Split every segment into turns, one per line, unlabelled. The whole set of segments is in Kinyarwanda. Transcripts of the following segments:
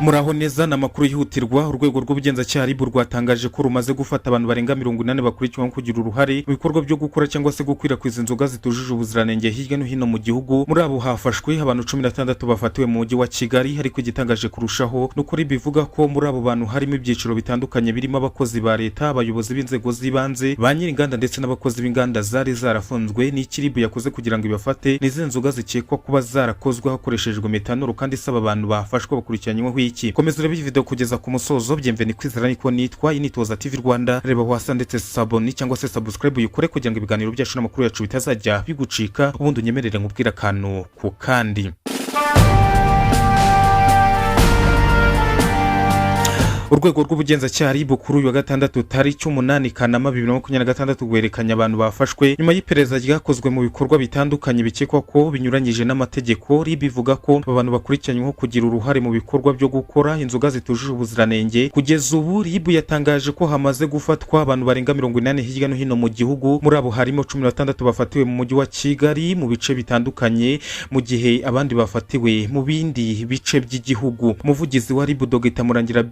Muraho neza n'amakuru yihutirwa. Urwego rw'Ubugenzacyaha rwatangaje ko rumaze gufata abantu barenga 80 bakurikiranyweho kugira uruhare mu bikorwa byo gukora cyangwa se gukwirakwiza inzoga zitujuje ubuziranenge hirya no hino mu gihugu. Muri abo hafashwe abantu 16 bafatiwe mu mujyi wa Kigali, ariko igitangaje kurushaho nuko bivuga ko muri abo bantu harimo ibyiciro bitandukanye birimo abakozi ba leta, abayobozi b'inzego z'ibanze, ba nyir'inganda ndetse n'abakozi b'inganda zari zarafunzwe. Niki yakoze kugira ngo ibafate n'izi nzoga zikekwa kuba zarakozwe hakoreshejwe Methanol, kandi isaba abantu bafashwe bakurikiranyweho iki. Komeza urebe video kugeza ku musozo. Byemveni kwizera niko nitwa ITOHOZA TV RWANDA. Reba wasa ndetse saboni cyangwa se subscribe uyukore kugira ngo ibiganiro byacu n'amakuru yacu bitazajya bigucika, ubundi unyemerere nkubwira akantu ku kandi. Urwego rw'Ubugenzacyaha kuri uyu wa gatandatu tariki 8 Kanama 2026 gwerekanya abantu bafashwe nyuma y'iperereza ryakozwe mu bikorwa bitandukanye bikekwa ko binyuranyije n'amategeko. Bivuga ko abantu bakurikiranyweho kugira uruhare mu bikorwa byo gukora inzoga zitujuje ubuziranenge. Kugeza ubu yatangaje ko hamaze gufatwa abantu barenga 80 hirya no hino mu gihugu. Muri abo harimo 16 bafatiwe mu mujyi wa Kigali mu bice bitandukanye, mu gihe abandi bafatiwe mu bindi bice by'igihugu. Umuvugizi wa Dr. Murangira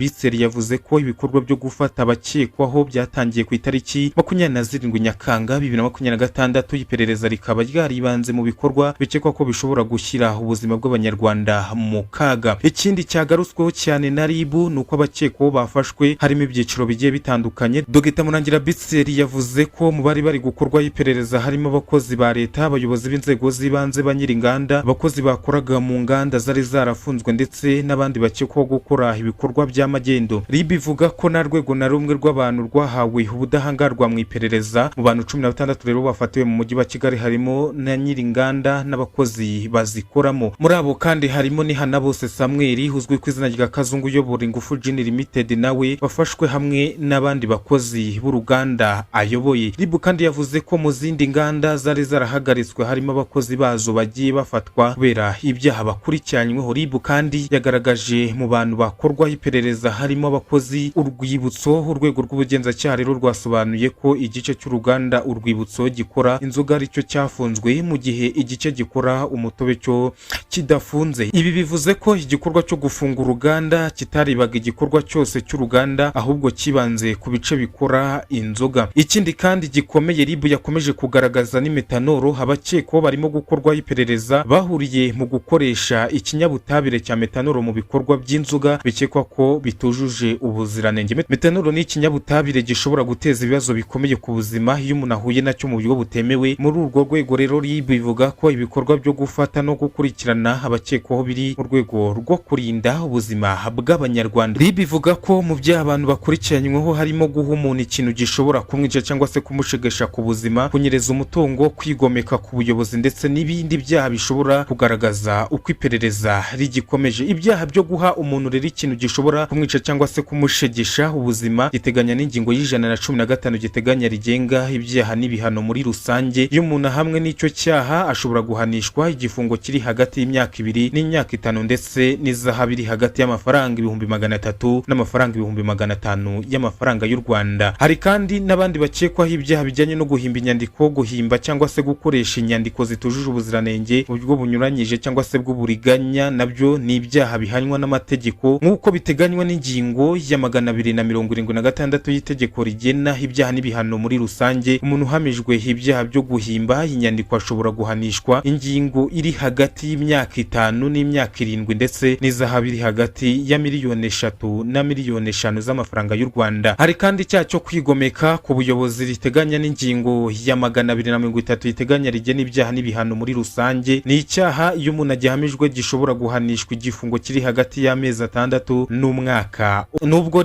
yavuze ko ibikorwa byo gufata abakekwaho byatangiye ku itariki 27 Nyakanga 2026. Iperereza rikaba ryaribanze mu bikorwa bikekwa ko bishobora gushyira ubuzima bw'abanyarwanda mu kaga. Ikindi cyagarutsweho cyane na nuko abakekwaho bafashwe harimo ibyiciro bigiye bitandukanye. Dr. Murangira yavuze ko mu bari gukorwa iperereza harimo abakozi ba leta, abayobozi b'inzego z'ibanze, ba nyir'inganda, abakozi bakoraga mu nganda zari zarafunzwe ndetse n'abandi bakekwaho gukora ibikorwa by'amagendo. Bivuga ko na rwego na rumwe rw'abantu rwahawe ubudahangarwa mu iperereza. Mu bantu 16 rero bafatiwe mu mujyi wa Kigali harimo na nyir'inganda n'abakozi bazikoramo. Muri abo kandi harimo ni Hanabose Samuel uzwi ku izina rya Kazungu uyobora Inguvu Gin Limited, nawe bafashwe hamwe n'abandi bakozi b'uruganda ayoboye. Kandi yavuze ko mu zindi nganda zari zarahagaritswe harimo abakozi bazo bagiye bafatwa kubera ibyaha bakurikiranyweho. Kandi yagaragaje mu bantu bakorwa iperereza harimo abakozi Urwibutso. Urwego rw'Ubugenzacyaha rero rwasobanuye ko igice cy'uruganda Urwibutso gikora inzoga aricyo cyafunzwe, mu gihe igice gikora umutobe cyo kidafunze. Ibi bivuze ko igikorwa cyo gufunga uruganda kitaribaga igikorwa cyose cy'uruganda, ahubwo kibanze ku bice bikora inzoga. Ikindi kandi gikomeye yakomeje kugaragaza ni Methanol. Abakekwa barimo gukorwa iperereza bahuriye mu gukoresha ikinyabutabire cya Methanol mu bikorwa by'inzoga bikekwa ko bitujuje ubuziranenge. Methanol ni ikinyabutabire gishobora guteza ibibazo bikomeye ku buzima iyo umuntu ahuye nacyo mu buryo butemewe. Muri urwo rwego rero bivuga ko ibikorwa byo gufata no gukurikirana abakekwaho biri mu rwego rwo kurinda ubuzima bw'abanyarwanda. Bivuga ko mu byaha abantu bakurikiranyweho harimo guha umuntu ikintu gishobora kumwica cyangwa se kumushegesha ku buzima, kunyereza umutungo, kwigomeka ku buyobozi ndetse n'ibindi byaha bishobora kugaragaza uko iperereza rigikomeje. Ibyaha byo guha umuntu rero ikintu gishobora kumwica cyangwa se kumushegesha ubuzima giteganya n'ingingo y'115 giteganya rigenga ibyaha n'ibihano muri rusange. Iyo umuntu hamwe n'icyo cyaha ashobora guhanishwa igifungo kiri hagati y'imyaka 2 n'imyaka 5 ndetse n'izahabu iri hagati y'amafaranga 300,000 n'amafaranga 500,000 y'amafaranga y'u Rwanda. Hari kandi n'abandi bakekwaho ibyaha bijyanye no guhimba inyandiko, guhimba cyangwa se gukoresha inyandiko zitujuje ubuziranenge mu buryo bunyuranyije cyangwa se bw'uburiganya. Nabyo ni ibyaha bihanwa n'amategeko nk'uko biteganywa n'ingingo ya 276 y'itegeko rigena ibyaha n'ibihano muri rusange. Umuntu uhamijwe ibyaha byo guhimba inyandiko ashobora guhanishwa ingingo iri hagati y'imyaka 5 n'imyaka 7 ndetse n'izahabu iri hagati ya 3,000,000 na 5,000,000 z'amafaranga y'u Rwanda. Hari kandi icyaha cyo kwigomeka ku buyobozi riteganya n'ingingo ya 230 yiteganya rigena ibyaha n'ibihano muri rusange. Ni icyaha iyo umuntu agihamijwe gishobora guhanishwa igifungo kiri hagati y'amezi 6 n'umwaka. Nubwo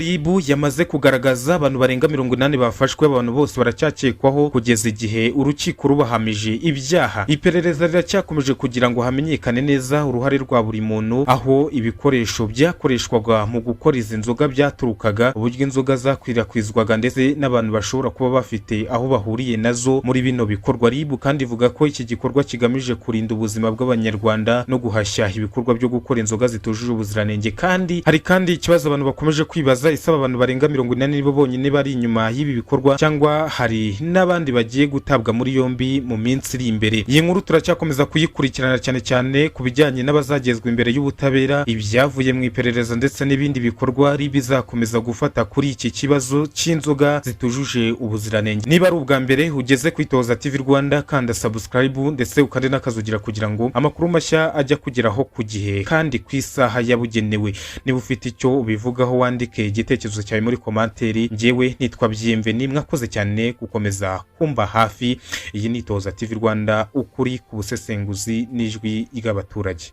yamaze kugaragaza abantu barenga 80 bafashwe, abantu bose baracyakekwaho kugeza igihe urukiko rubahamije ibyaha. Iperereza riracyakomeje kugira ngo hamenyekane neza uruhare rwa buri muntu, aho ibikoresho byakoreshwaga mu gukora izi nzoga byaturukaga, uburyo inzoga zakwirakwizwaga ndetse n'abantu bashobora kuba bafite aho bahuriye nazo muri bino bikorwa. Kandi ivuga ko iki gikorwa kigamije kurinda ubuzima bw'abanyarwanda no guhashya ibikorwa byo gukora inzoga zitujuje ubuziranenge. Kandi hari kandi ikibazo abantu bakomeye bakomeje kwibaza isaba abantu barenga 40 nibo bonyine bari inyuma y'ibi bikorwa cyangwa hari n'abandi bagiye gutabwa muri yombi mu minsi iri imbere. Iyi nkuru turacyakomeza kuyikurikirana cyane cyane ku bijyanye n'abazagezwa imbere y'ubutabera, ibyavuye mu iperereza ndetse n'ibindi bikorwa bizakomeza gufata kuri iki kibazo cy'inzoga zitujuje ubuziranenge. Niba ari ubwa mbere ugeze ku ITOHOZA TV Rwanda, kanda subscribe ndetse ukande n'akazugira kugira ngo amakuru mashya ajya kugeraho ku gihe kandi ku isaha yabugenewe. Niba ufite icyo ubivugaho wandike igitekerezo cyawe muri komanteri. Njyewe nitwa Byemve, nimwakoze cyane gukomeza kumba hafi. Iyi ni ITOHOZA TV Rwanda, ukuri ku busesenguzi n'ijwi ry'abaturage.